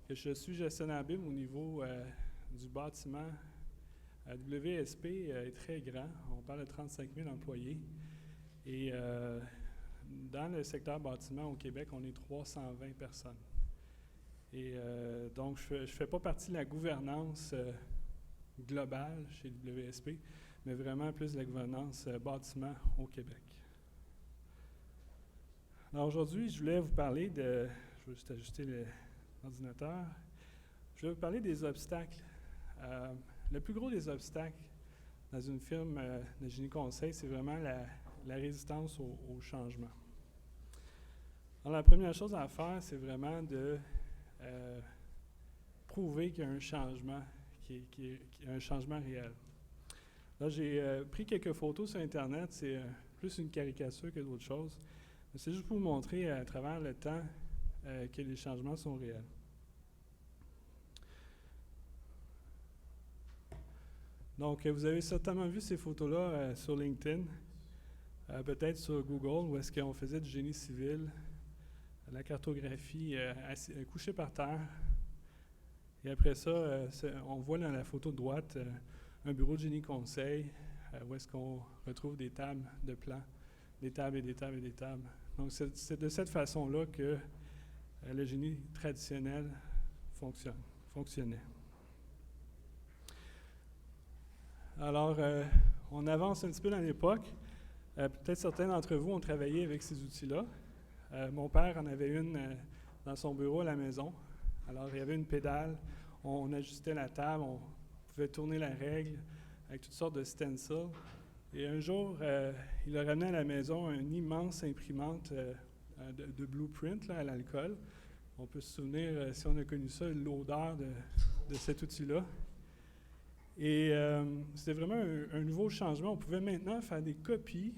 que je suis gestionnaire BIM au niveau du bâtiment. WSP est très grand. On parle de 35 000 employés. Et dans le secteur bâtiment au Québec, on est 320 personnes. Et donc, je ne fais pas partie de la gouvernance globale chez WSP, mais vraiment plus de la gouvernance bâtiment au Québec. Alors aujourd'hui, je voulais vous parler de... Je vais juste ajuster l'ordinateur. Je vais vous parler des obstacles. Le plus gros des obstacles dans une firme de génie conseil, c'est vraiment la résistance au changement. Alors, la première chose à faire, c'est vraiment de prouver qu'il y a un changement, qu'il y a un changement réel. Là, j'ai pris quelques photos sur Internet, c'est plus une caricature que d'autres choses. Mais c'est juste pour vous montrer à travers le temps que les changements sont réels. Donc, vous avez certainement vu ces photos-là sur LinkedIn, peut-être sur Google, où est-ce qu'on faisait du génie civil, la cartographie couchée par terre. Et après ça, on voit dans la photo de droite un bureau de génie conseil, où est-ce qu'on retrouve des tables de plans, des tables et des tables et des tables. Donc, c'est de cette façon-là que le génie traditionnel fonctionnait. Alors, on avance un petit peu dans l'époque. Peut-être certains d'entre vous ont travaillé avec ces outils-là. Mon père en avait une dans son bureau à la maison. Alors, il y avait une pédale, on ajustait la table, on pouvait tourner la règle avec toutes sortes de stencils. Et un jour, il a ramené à la maison une immense imprimante de blueprint là, à l'alcool. On peut se souvenir, si on a connu ça, l'odeur de cet outil-là. Et c'était vraiment un nouveau changement. On pouvait maintenant faire des copies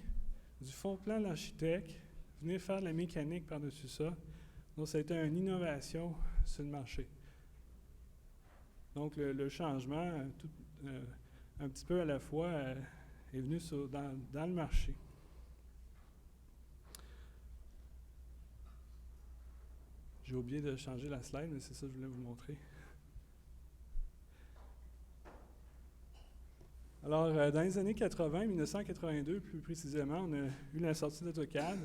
du fond de plan de l'architecte, venir faire de la mécanique par-dessus ça. Donc, ça a été une innovation sur le marché. Donc, le changement, un petit peu à la fois, est venu dans le marché. J'ai oublié de changer la slide, mais c'est ça que je voulais vous montrer. Alors, dans les années 80, 1982 plus précisément, on a eu la sortie d'AutoCAD.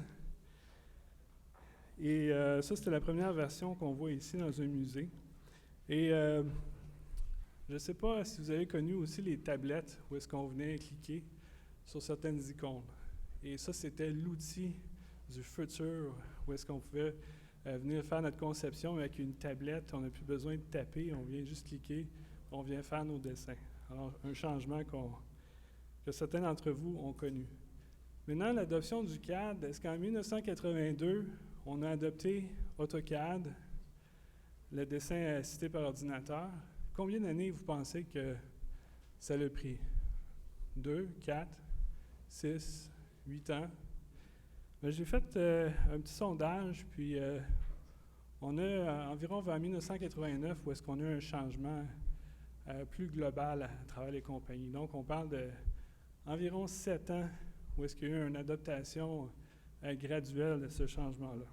Et ça, c'était la première version qu'on voit ici dans un musée. Et je ne sais pas si vous avez connu aussi les tablettes où est-ce qu'on venait cliquer sur certaines icônes. Et ça, c'était l'outil du futur où est-ce qu'on pouvait venir faire notre conception avec une tablette. On n'a plus besoin de taper, on vient juste cliquer, on vient faire nos dessins. Alors, un changement que certains d'entre vous ont connu. Maintenant, l'adoption du CAD, est-ce qu'en 1982, on a adopté AutoCAD, le dessin assisté par ordinateur? Combien d'années vous pensez que ça l'a pris? 2, 4, 6, 8 ans? Ben, j'ai fait un petit sondage, puis on a environ vers 1989 où est-ce qu'on a eu un changement plus global à travers les compagnies. Donc, on parle d'environ 7 ans où est-ce qu'il y a eu une adaptation graduelle de ce changement-là.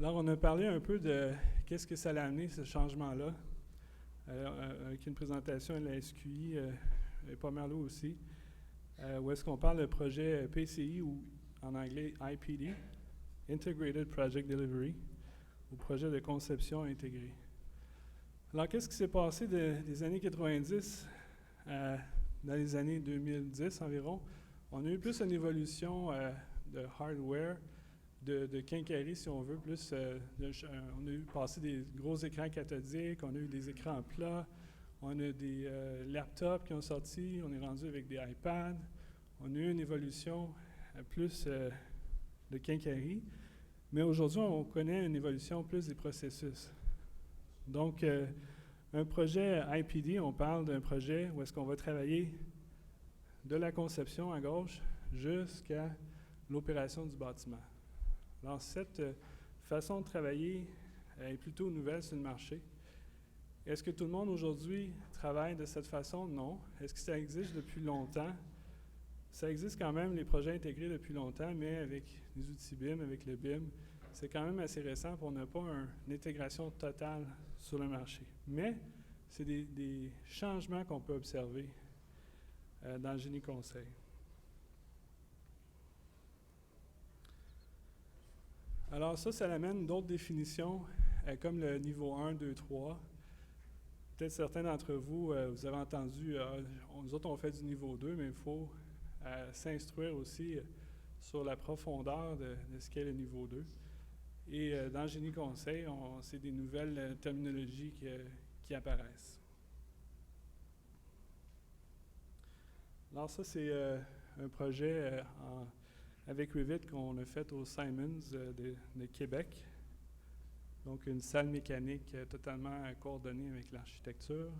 Alors, on a parlé un peu de qu'est-ce que ça a amené, ce changement-là, avec une présentation à la SQI et pas mal aussi, où est-ce qu'on parle de projet PCI ou en anglais IPD, Integrated Project Delivery, ou projet de conception intégrée. Alors, qu'est-ce qui s'est passé des années 90 dans les années 2010 environ? On a eu plus une évolution de hardware, de quincaillerie, si on veut, plus on a eu passé des gros écrans cathodiques, on a eu des écrans plats, on a des laptops qui ont sorti, on est rendu avec des iPads, on a eu une évolution plus de quincaillerie, mais aujourd'hui, on connaît une évolution plus des processus. Donc, un projet IPD, on parle d'un projet où est-ce qu'on va travailler de la conception à gauche jusqu'à l'opération du bâtiment. Alors, cette façon de travailler est plutôt nouvelle sur le marché. Est-ce que tout le monde aujourd'hui travaille de cette façon? Non. Est-ce que ça existe depuis longtemps? Ça existe quand même, les projets intégrés depuis longtemps, mais avec les outils BIM, avec le BIM, c'est quand même assez récent, puis on n'a pas une intégration totale sur le marché. Mais c'est des changements qu'on peut observer dans le génie conseil. Alors ça amène d'autres définitions, comme le niveau 1, 2, 3. Peut-être certains d'entre vous, vous avez entendu, nous autres on fait du niveau 2, mais il faut s'instruire aussi sur la profondeur de ce qu'est le niveau 2. Et dans le génie conseil, c'est des nouvelles terminologies qui apparaissent. Alors ça, c'est un projet avec Revit qu'on a fait au Simons de Québec. Donc une salle mécanique totalement coordonnée avec l'architecture.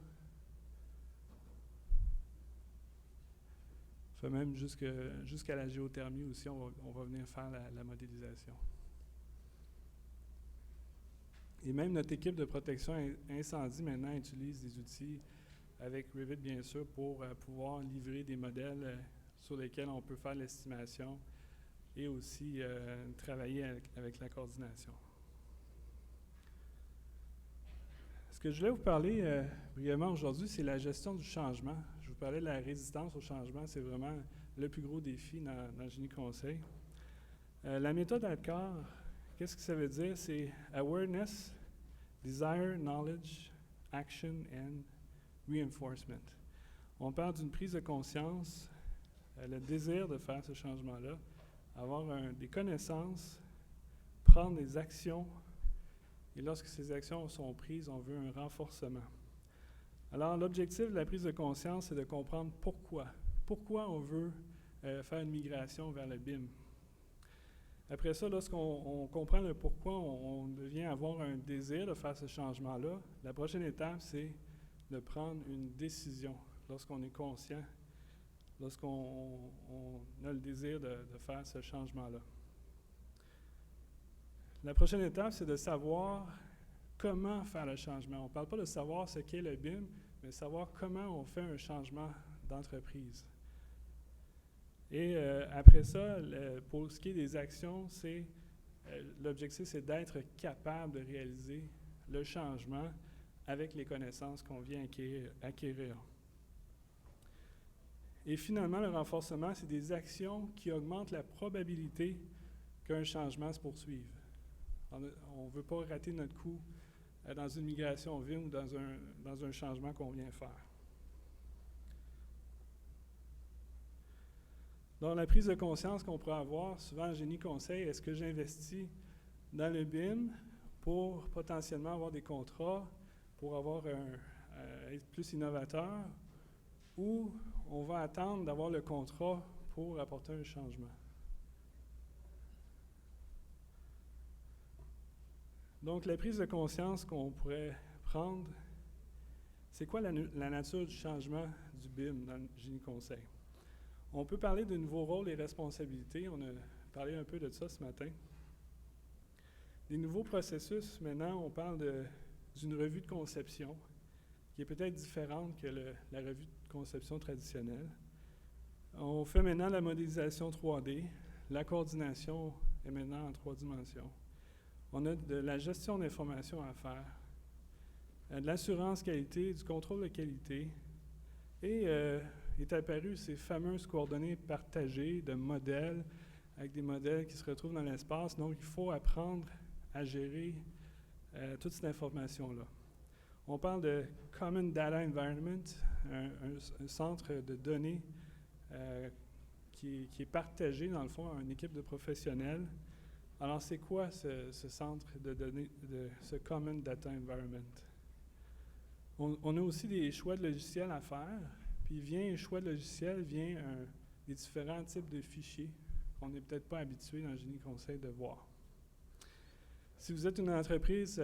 Fait même jusqu'à la géothermie aussi, on va venir faire la modélisation. Et même notre équipe de protection incendie maintenant utilise des outils avec Revit bien sûr pour pouvoir livrer des modèles sur lesquels on peut faire l'estimation et aussi travailler avec la coordination. Ce que je voulais vous parler brièvement aujourd'hui, c'est la gestion du changement. Je vous parlais de la résistance au changement, c'est vraiment le plus gros défi dans le génie conseil. La méthode ADKAR, qu'est-ce que ça veut dire? C'est Awareness, Desire, Knowledge, Action and Reinforcement. On parle d'une prise de conscience, le désir de faire ce changement-là, avoir des connaissances, prendre des actions, et lorsque ces actions sont prises, on veut un renforcement. Alors, l'objectif de la prise de conscience, c'est de comprendre pourquoi. Pourquoi on veut faire une migration vers le BIM. Après ça, lorsqu'on comprend le pourquoi, on devient avoir un désir de faire ce changement-là. La prochaine étape, c'est de prendre une décision lorsqu'on est conscient, lorsqu'on a le désir de faire ce changement-là. La prochaine étape, c'est de savoir comment faire le changement. On ne parle pas de savoir ce qu'est le BIM, mais savoir comment on fait un changement d'entreprise. Et après ça, pour ce qui est des actions, l'objectif, c'est d'être capable de réaliser le changement avec les connaissances qu'on vient acquérir. Et finalement, le renforcement, c'est des actions qui augmentent la probabilité qu'un changement se poursuive. On ne veut pas rater notre coup dans une migration VIM ou dans un changement qu'on vient faire. Donc, la prise de conscience qu'on pourrait avoir, souvent en génie conseil, est-ce que j'investis dans le BIM pour potentiellement avoir des contrats, pour être plus innovateur, ou on va attendre d'avoir le contrat pour apporter un changement? Donc, la prise de conscience qu'on pourrait prendre, c'est quoi la nature du changement du BIM dans le génie conseil? On peut parler de nouveaux rôles et responsabilités. On a parlé un peu de ça ce matin. Des nouveaux processus, maintenant, on parle d'une revue de conception qui est peut-être différente que la revue de conception traditionnelle. On fait maintenant la modélisation 3D. La coordination est maintenant en 3 dimensions. On a de la gestion d'informations à faire, de l'assurance qualité, du contrôle de qualité, et est apparu ces fameuses coordonnées partagées de modèles, avec des modèles qui se retrouvent dans l'espace. Donc, il faut apprendre à gérer toute cette information-là. On parle de Common Data Environment, un centre de données qui est partagé, dans le fond, à une équipe de professionnels. Alors, c'est quoi ce centre de données, ce Common Data Environment? On a aussi des choix de logiciels à faire, puis vient un choix de logiciel, vient des différents types de fichiers qu'on n'est peut-être pas habitué dans le génie conseil de voir. Si vous êtes une entreprise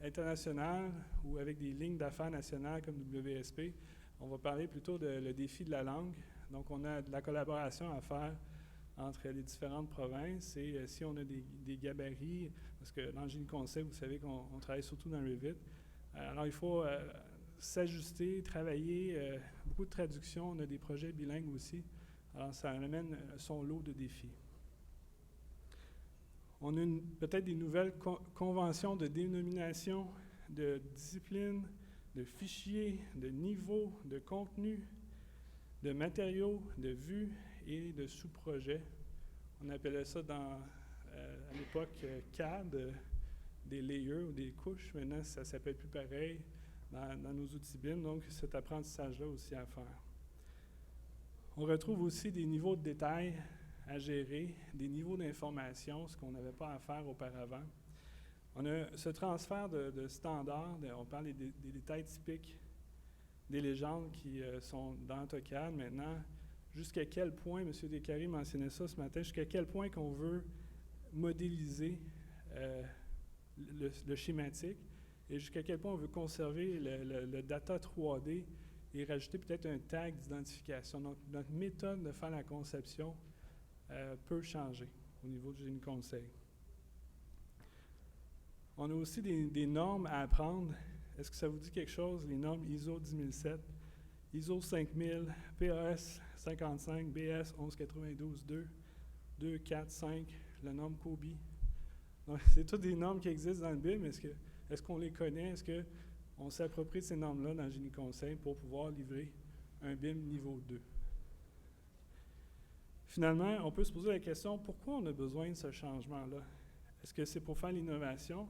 internationale ou avec des lignes d'affaires nationales comme WSP, on va parler plutôt le défi de la langue. Donc, on a de la collaboration à faire entre les différentes provinces et si on a des gabarits, parce que dans le génie conseil, vous savez qu'on travaille surtout dans Revit, alors il faut s'ajuster, travailler, beaucoup de traductions, on a des projets bilingues aussi, alors ça amène son lot de défis. On a peut-être des nouvelles conventions de dénomination, de discipline, de fichiers, de niveaux, de contenu, de matériaux, de vues et de sous-projets. On appelait ça à l'époque CAD, des layers ou des couches. Maintenant, ça ne s'appelle plus pareil dans nos outils BIM, donc cet apprentissage-là aussi à faire. On retrouve aussi des niveaux de détail à gérer, des niveaux d'information, ce qu'on n'avait pas à faire auparavant. On a ce transfert de standards, on parle des détails typiques, des légendes qui sont dans AutoCAD maintenant. Jusqu'à quel point, M. Descaries mentionnait ça ce matin, jusqu'à quel point qu'on veut modéliser le schématique et jusqu'à quel point on veut conserver le data 3D et rajouter peut-être un tag d'identification. Donc, notre méthode de faire la conception peut changer au niveau du génie conseil. On a aussi des normes à apprendre. Est-ce que ça vous dit quelque chose? Les normes ISO 10007, ISO 5000, PAS 55, BS 1192-2, 2, 4, 5, la norme COBie. Donc, c'est toutes des normes qui existent dans le BIM. Est-ce qu'on les connaît? Est-ce qu'on s'approprie ces normes-là dans le génie conseil pour pouvoir livrer un BIM niveau 2? Finalement, on peut se poser la question, pourquoi on a besoin de ce changement-là? Est-ce que c'est pour faire l'innovation?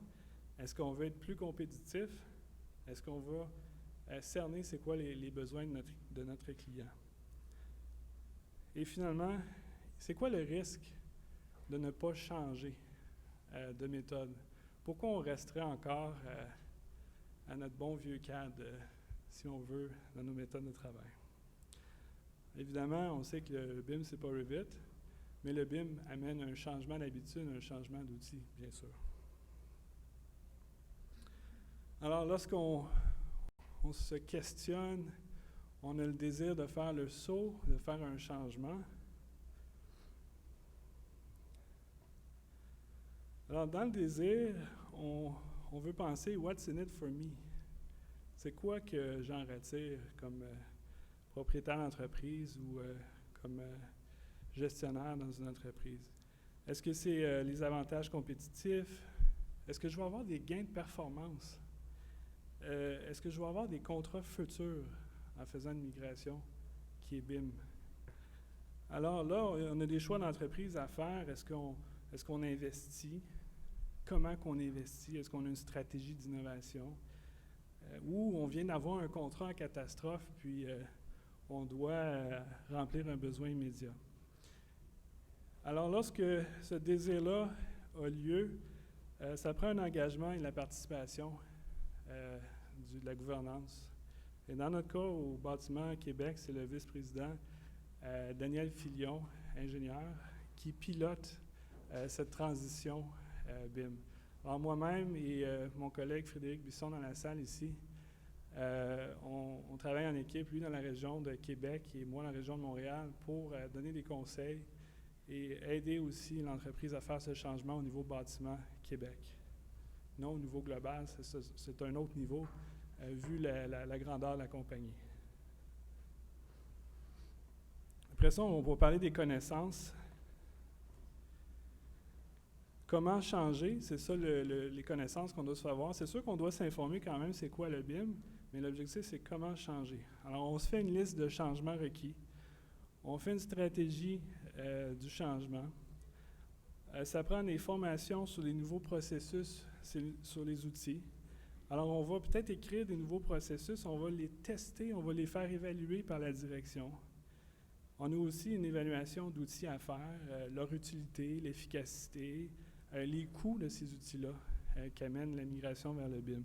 Est-ce qu'on veut être plus compétitif? Est-ce qu'on va cerner c'est quoi les besoins de notre client? Et finalement, c'est quoi le risque de ne pas changer de méthode? Pourquoi on resterait encore à notre bon vieux CAD, si on veut, dans nos méthodes de travail? Évidemment, on sait que le BIM, c'est pas Revit, mais le BIM amène un changement d'habitude, un changement d'outil, bien sûr. Alors, lorsqu'on se questionne, on a le désir de faire le saut, de faire un changement. Alors, dans le désir, on veut penser « What's in it for me ». C'est quoi que j'en retire comme propriétaire d'entreprise ou comme gestionnaire dans une entreprise? Est-ce que c'est les avantages compétitifs? Est-ce que je vais avoir des gains de performance? Est-ce que je vais avoir des contrats futurs en faisant une migration qui est BIM? Alors là, on a des choix d'entreprise à faire. Est-ce qu'on investit? Comment qu'on investit? Est-ce qu'on a une stratégie d'innovation? Ou on vient d'avoir un contrat en catastrophe, puis on doit remplir un besoin immédiat. Alors, lorsque ce désir-là a lieu, ça prend un engagement et de la participation de la gouvernance. Et dans notre cas, au bâtiment Québec, c'est le vice-président Daniel Filion, ingénieur, qui pilote cette transition BIM. Alors moi-même et mon collègue Frédéric Bisson dans la salle ici, on travaille en équipe, lui dans la région de Québec et moi dans la région de Montréal, pour donner des conseils et aider aussi l'entreprise à faire ce changement au niveau bâtiment Québec. Non au niveau global, c'est un autre niveau, vu la grandeur de la compagnie. Après ça, on va parler des connaissances. Comment changer? C'est ça les connaissances qu'on doit savoir. C'est sûr qu'on doit s'informer quand même c'est quoi le BIM, mais l'objectif, c'est comment changer. Alors, on se fait une liste de changements requis. On fait une stratégie du changement. Ça prend des formations sur les nouveaux processus, sur les outils. Alors, on va peut-être écrire des nouveaux processus, on va les tester, on va les faire évaluer par la direction. On a aussi une évaluation d'outils à faire, leur utilité, l'efficacité, les coûts de ces outils-là qui amènent la migration vers le BIM.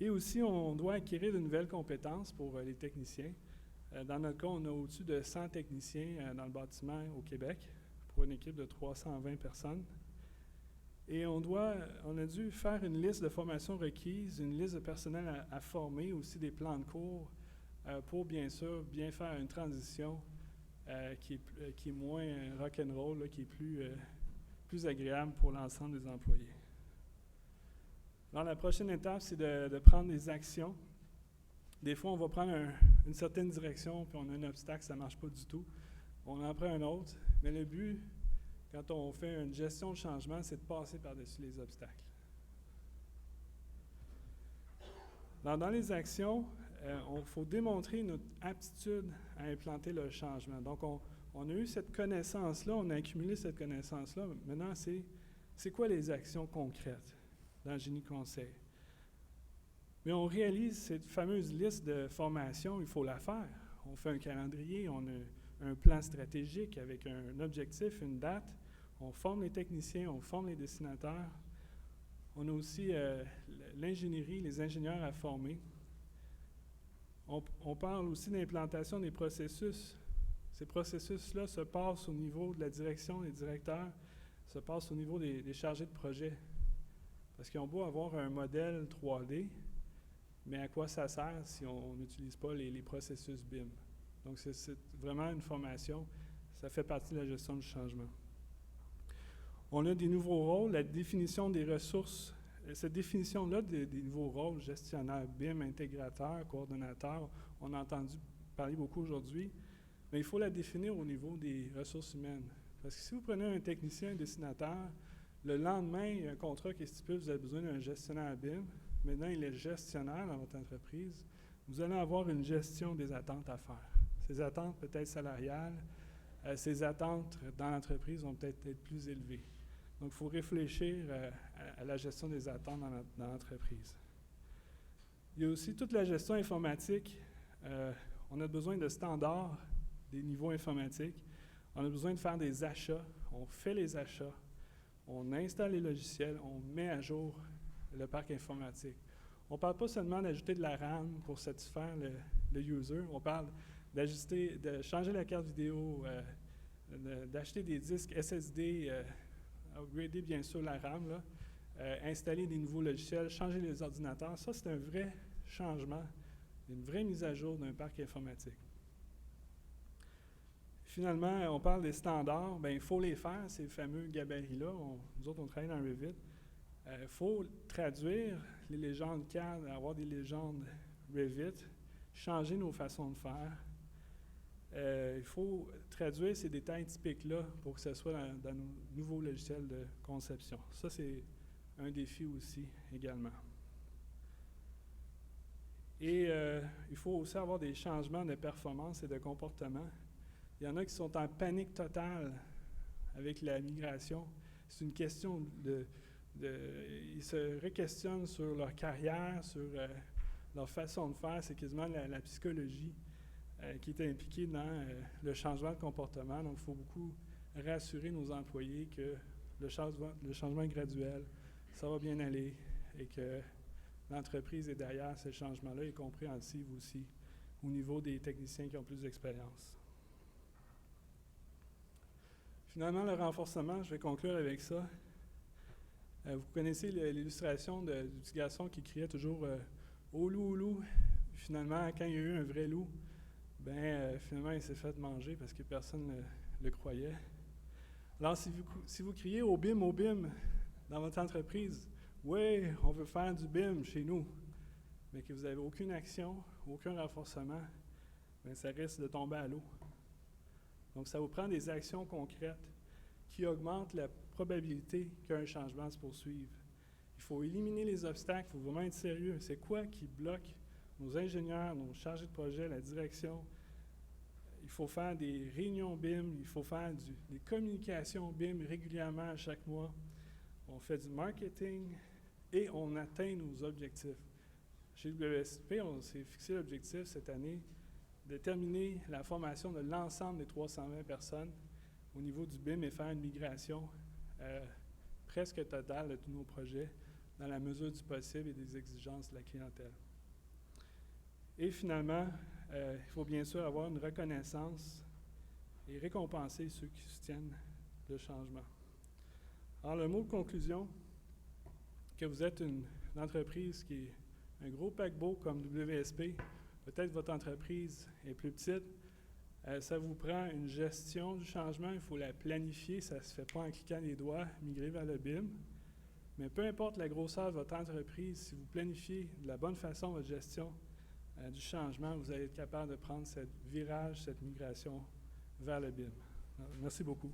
Et aussi, on doit acquérir de nouvelles compétences pour les techniciens. Dans notre cas, on a au-dessus de 100 techniciens dans le bâtiment au Québec pour une équipe de 320 personnes. Et on a dû faire une liste de formations requises, une liste de personnel à former, aussi des plans de cours pour, bien sûr, bien faire une transition qui est moins rock'n'roll, qui est plus agréable pour l'ensemble des employés. Alors, la prochaine étape, c'est de prendre des actions. Des fois, on va prendre une certaine direction, puis on a un obstacle, ça ne marche pas du tout. On en prend un autre, mais le but, quand on fait une gestion de changement, c'est de passer par-dessus les obstacles. Dans les actions, il faut démontrer notre aptitude à implanter le changement. Donc, on a eu cette connaissance-là, on a accumulé cette connaissance-là. Maintenant, c'est quoi les actions concrètes dans Génie Conseil? Mais on réalise cette fameuse liste de formation, il faut la faire. On fait un calendrier, on a un plan stratégique avec un objectif, une date. On forme les techniciens, on forme les dessinateurs. On a aussi l'ingénierie, les ingénieurs à former. On parle aussi d'implantation des processus. Ces processus-là se passent au niveau de la direction, des directeurs, se passent au niveau des chargés de projet. Parce qu'ils ont beau avoir un modèle 3D, mais à quoi ça sert si on n'utilise pas les processus BIM? Donc, c'est vraiment une formation. Ça fait partie de la gestion du changement. On a des nouveaux rôles, la définition des ressources. Cette définition-là des nouveaux rôles, gestionnaire BIM, intégrateur, coordonnateur, on a entendu parler beaucoup aujourd'hui, mais il faut la définir au niveau des ressources humaines. Parce que si vous prenez un technicien, un dessinateur, le lendemain, il y a un contrat qui stipule que vous avez besoin d'un gestionnaire BIM. Maintenant, il est gestionnaire dans votre entreprise. Vous allez avoir une gestion des attentes à faire. Ces attentes peut-être salariales, ces attentes dans l'entreprise vont peut-être être plus élevées. Donc, il faut réfléchir à la gestion des attentes dans l'entreprise. Il y a aussi toute la gestion informatique. On a besoin de standards, des niveaux informatiques. On a besoin de faire des achats. On fait les achats. On installe les logiciels. On met à jour le parc informatique. On ne parle pas seulement d'ajouter de la RAM pour satisfaire le user. On parle d'ajuster, de changer la carte vidéo, d'acheter des disques SSD, upgrader bien sûr la RAM, là, installer des nouveaux logiciels, changer les ordinateurs. Ça, c'est un vrai changement, une vraie mise à jour d'un parc informatique. Finalement, on parle des standards. Bien, il faut les faire, ces fameux gabarits-là. Nous autres, on travaille dans Revit. Il faut traduire les légendes CAD, avoir des légendes Revit, changer nos façons de faire. Il faut traduire ces détails typiques-là pour que ce soit dans nos nouveaux logiciels de conception. Ça, c'est un défi aussi également. Et il faut aussi avoir des changements de performance et de comportement. Il y en a qui sont en panique totale avec la migration. C'est une question ils se re-questionnent sur leur carrière, sur leur façon de faire. C'est quasiment la psychologie qui est impliquée dans le changement de comportement. Donc, il faut beaucoup rassurer nos employés que le changement est graduel, ça va bien aller et que l'entreprise est derrière ce changement-là est compréhensive aussi au niveau des techniciens qui ont plus d'expérience. Finalement, le renforcement, je vais conclure avec ça. Vous connaissez l'illustration du petit garçon qui criait toujours « Au loup, au loup ». Finalement, quand il y a eu un vrai loup, finalement, il s'est fait manger parce que personne ne le croyait. Alors, si vous criez au BIM, dans votre entreprise, « Oui, on veut faire du BIM chez nous », mais que vous n'avez aucune action, aucun renforcement, ça risque de tomber à l'eau. Donc, ça vous prend des actions concrètes qui augmentent la probabilité qu'un changement se poursuive. Il faut éliminer les obstacles, il faut vraiment être sérieux. C'est quoi qui bloque nos ingénieurs, nos chargés de projet, la direction? Il faut faire des réunions BIM, il faut faire des communications BIM régulièrement à chaque mois. On fait du marketing et on atteint nos objectifs. Chez WSP, on s'est fixé l'objectif cette année de terminer la formation de l'ensemble des 320 personnes au niveau du BIM et faire une migration presque totale de tous nos projets dans la mesure du possible et des exigences de la clientèle. Et finalement, il faut bien sûr avoir une reconnaissance et récompenser ceux qui soutiennent le changement. Alors, le mot de conclusion, que vous êtes une entreprise qui est un gros paquebot comme WSP, peut-être votre entreprise est plus petite, ça vous prend une gestion du changement, il faut la planifier, ça ne se fait pas en cliquant les doigts, migrer vers le BIM. Mais peu importe la grosseur de votre entreprise, si vous planifiez de la bonne façon votre gestion du changement, vous allez être capable de prendre ce virage, cette migration vers le BIM. Alors, merci beaucoup.